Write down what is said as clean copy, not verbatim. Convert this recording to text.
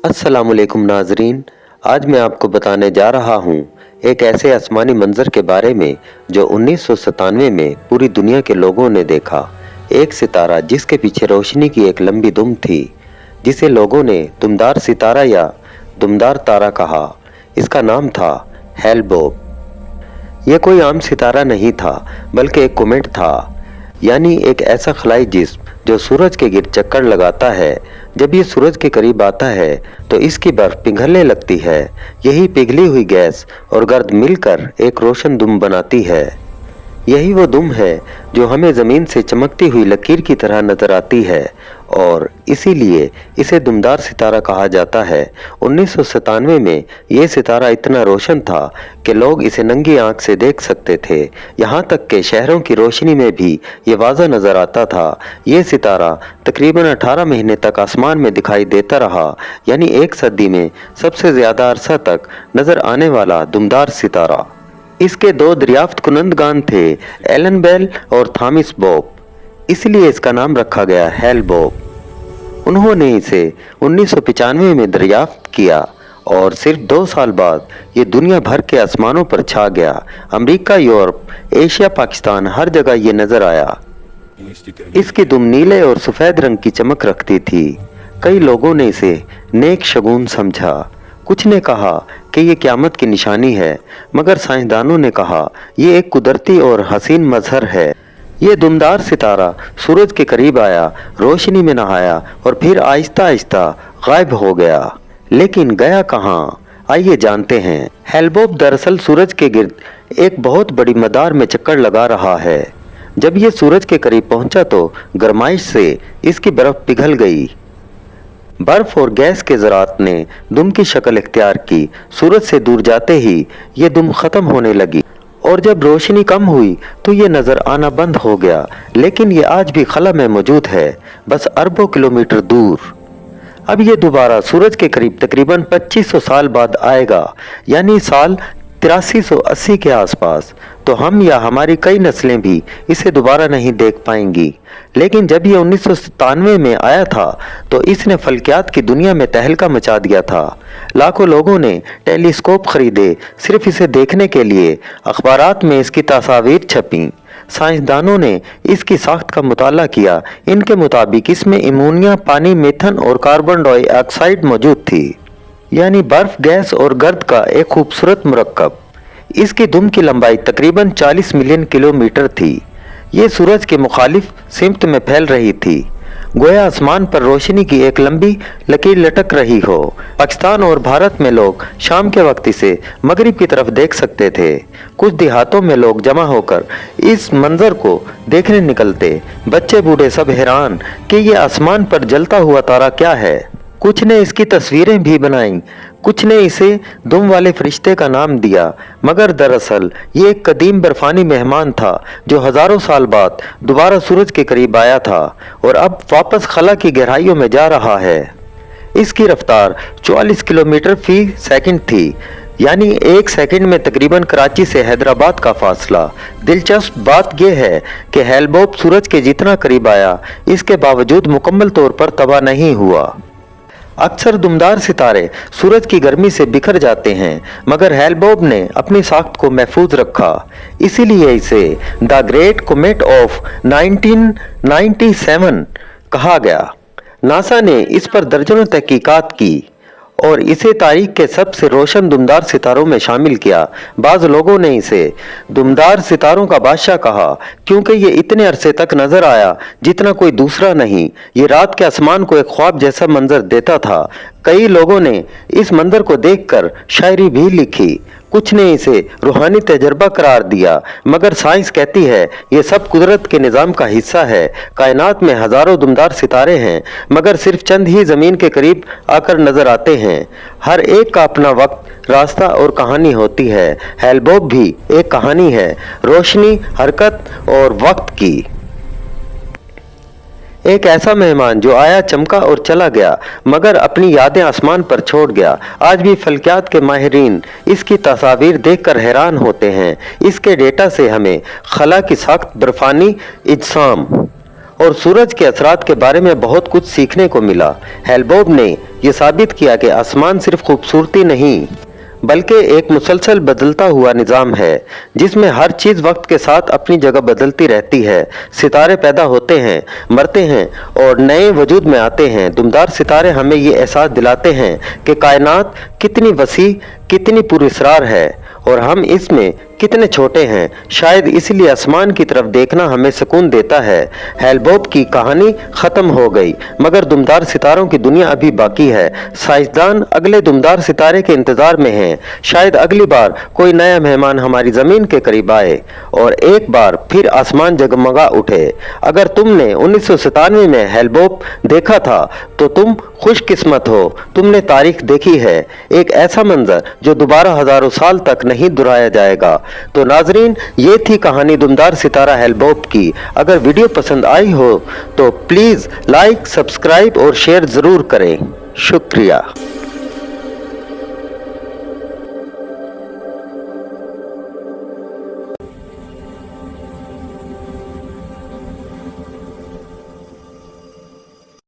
अस्सलाम वालेकुम नाजरीन। आज मैं आपको बताने जा रहा हूँ एक ऐसे आसमानी मंजर के बारे में जो 1997 में पूरी दुनिया के लोगों ने देखा। एक सितारा जिसके पीछे रोशनी की एक लंबी दुम थी, जिसे लोगों ने दुमदार सितारा या दुमदार तारा कहा। इसका नाम था हैल-बोप। यह कोई आम सितारा नहीं था, बल्कि एक कोमेट था, यानी एक ऐसा खलाई जिस्म जो सूरज के गिर्द चक्कर लगाता है। जब ये सूरज के करीब आता है तो इसकी बर्फ पिघलने लगती है। यही पिघली हुई गैस और गर्द मिलकर एक रोशन दुम बनाती है। यही वो दुम है जो हमें ज़मीन से चमकती हुई लकीर की तरह नजर आती है और इसीलिए इसे दुमदार सितारा कहा जाता है। 1997 में ये सितारा इतना रोशन था कि लोग इसे नंगी आंख से देख सकते थे। यहाँ तक कि शहरों की रोशनी में भी ये वाज़ा नज़र आता था। ये सितारा तकरीबन 18 महीने तक आसमान में दिखाई देता रहा, यानी एक सदी में सबसे ज़्यादा अरसा तक नज़र आने वाला दुमदार सितारा। इसके दो दरियाफ्त कुनंदगान थे, एलन बेल और थॉमस बोप, इसलिए इसका नाम रखा गया हैल-बोप। उन्होंने इसे 1995 में दरियाफ्त किया और सिर्फ 2 साल बाद ये दुनिया भर के आसमानों पर छा गया। अमेरिका, यूरोप, एशिया, पाकिस्तान, हर जगह ये नजर आया। इसकी दुम नीले और सफ़ेद रंग की चमक रखती थी। कई लोगों ने इसे नेक शगुन समझा। कुछ ने कहा कि ये क़यामत की निशानी है, मगर साइंसदानों ने कहा ये एक कुदरती और हसीन मजहर है। ये दुमदार सितारा सूरज के करीब आया, रोशनी में नहाया और फिर आहिस्ता आहिस्ता गायब हो गया। लेकिन गया कहाँ, आइए जानते हैं। हैल-बोप दरअसल सूरज के गिर्द एक बहुत बड़ी मदार में चक्कर लगा रहा है। जब ये सूरज के करीब पहुंचा तो गर्माइश से इसकी बर्फ पिघल गई। बर्फ और गैस के ज़रात ने दुम की शक्ल इख्तियार की। सूरज से दूर जाते ही ये दुम ख़त्म होने लगी और जब रोशनी कम हुई तो ये नज़र आना बंद हो गया। लेकिन ये आज भी खला में मौजूद है, बस अरबों किलोमीटर दूर। अब ये दोबारा सूरज के करीब तकरीबन 2500 साल बाद आएगा, यानी साल 8380 के आसपास। तो हम या हमारी कई नस्लें भी इसे दोबारा नहीं देख पाएंगी। लेकिन जब ये 1997 में आया था तो इसने फल्कियात की दुनिया में तहलका मचा दिया था। लाखों लोगों ने टेलीस्कोप खरीदे सिर्फ इसे देखने के लिए। अखबारात में इसकी तस्वीर छपी। साइंसदानों ने इसकी साख्त का मुताला किया। इनके मुताबिक इसमें अमोनिया, पानी, मीथन और कार्बन डाइऑक्साइड मौजूद थी, यानी बर्फ, गैस और गर्द का एक खूबसूरत मुरक्कब। इसकी दुम की लंबाई तकरीबन 40 मिलियन किलोमीटर थी। ये सूरज के मुखालिफ सिमत में फैल रही थी, गोया आसमान पर रोशनी की एक लंबी लकीर लटक रही हो। पाकिस्तान और भारत में लोग शाम के वक्त इसे मगरिब की तरफ देख सकते थे। कुछ देहातों में लोग जमा होकर इस मंजर को देखने निकलते। बच्चे बूढ़े सब हैरान कि ये आसमान पर जलता हुआ तारा क्या है। कुछ ने इसकी तस्वीरें भी बनाई, कुछ ने इसे दुम वाले फरिश्ते का नाम दिया, मगर दरअसल ये एक कदीम बर्फानी मेहमान था जो हजारों साल बाद दोबारा सूरज के करीब आया था और अब वापस खला की गहराइयों में जा रहा है। इसकी रफ्तार 44 किलोमीटर फी सेकंड थी, यानी एक सेकंड में तकरीबन कराची से हैदराबाद का फासला। दिलचस्प बात यह है कि हैल-बोप सूरज के जितना करीब आया, इसके बावजूद मुकम्मल तौर पर तबाह नहीं हुआ। अक्सर दुमदार सितारे सूरज की गर्मी से बिखर जाते हैं, मगर हैल-बोप ने अपनी साख्त को महफूज रखा। इसीलिए इसे द ग्रेट कोमेट ऑफ 1997 कहा गया। नासा ने इस पर दर्जनों तहकीकात की और इसे तारीख के सबसे रोशन दुमदार सितारों में शामिल किया। बाज़ लोगों ने इसे दुमदार सितारों का बादशाह कहा क्योंकि ये इतने अरसे तक नजर आया जितना कोई दूसरा नहीं। ये रात के आसमान को एक ख्वाब जैसा मंजर देता था। कई लोगों ने इस मंजर को देखकर शायरी भी लिखी। कुछ ने इसे रूहानी तजर्बा करार दिया, मगर साइंस कहती है ये सब कुदरत के निज़ाम का हिस्सा है। कायनात में हजारों दुमदार सितारे हैं, मगर सिर्फ चंद ही ज़मीन के करीब आकर नजर आते हैं। हर एक का अपना वक्त, रास्ता और कहानी होती है। हैल-बोप भी एक कहानी है, रोशनी, हरकत और वक्त की। एक ऐसा मेहमान जो आया, चमका और चला गया, मगर अपनी यादें आसमान पर छोड़ गया। आज भी फल्कियात के माहिरीन इसकी तस्वीर देखकर हैरान होते हैं। इसके डेटा से हमें खला की साख्त, बर्फानी इजसाम और सूरज के असरात के बारे में बहुत कुछ सीखने को मिला। हैल-बोप ने ये साबित किया कि आसमान सिर्फ खूबसूरती नहीं बल्कि एक मुसलसल बदलता हुआ निज़ाम है जिसमें हर चीज़ वक्त के साथ अपनी जगह बदलती रहती है। सितारे पैदा होते हैं, मरते हैं और नए वजूद में आते हैं। दुमदार सितारे हमें ये एहसास दिलाते हैं कि कायनात कितनी वसी, कितनी पुरअसरार है और हम इसमें कितने छोटे हैं। शायद इसलिए आसमान की तरफ देखना हमें सुकून देता है। हेल-बोप की कहानी ख़त्म हो गई मगर दुमदार सितारों की दुनिया अभी बाकी है। साइंसदान अगले दुमदार सितारे के इंतज़ार में हैं। शायद अगली बार कोई नया मेहमान हमारी ज़मीन के करीब आए और एक बार फिर आसमान जगमगा उठे। अगर तुमने 1997 में हेल-बोप देखा था तो तुम खुशकिस्मत हो, तुमने तारीख देखी है, एक ऐसा मंजर जो दोबारा हज़ारों साल तक नहीं दोहराया जाएगा। तो नाजरीन, ये थी कहानी दुमदार सितारा हेल-बोप की। अगर वीडियो पसंद आई हो तो प्लीज़ लाइक, सब्सक्राइब और शेयर ज़रूर करें। शुक्रिया।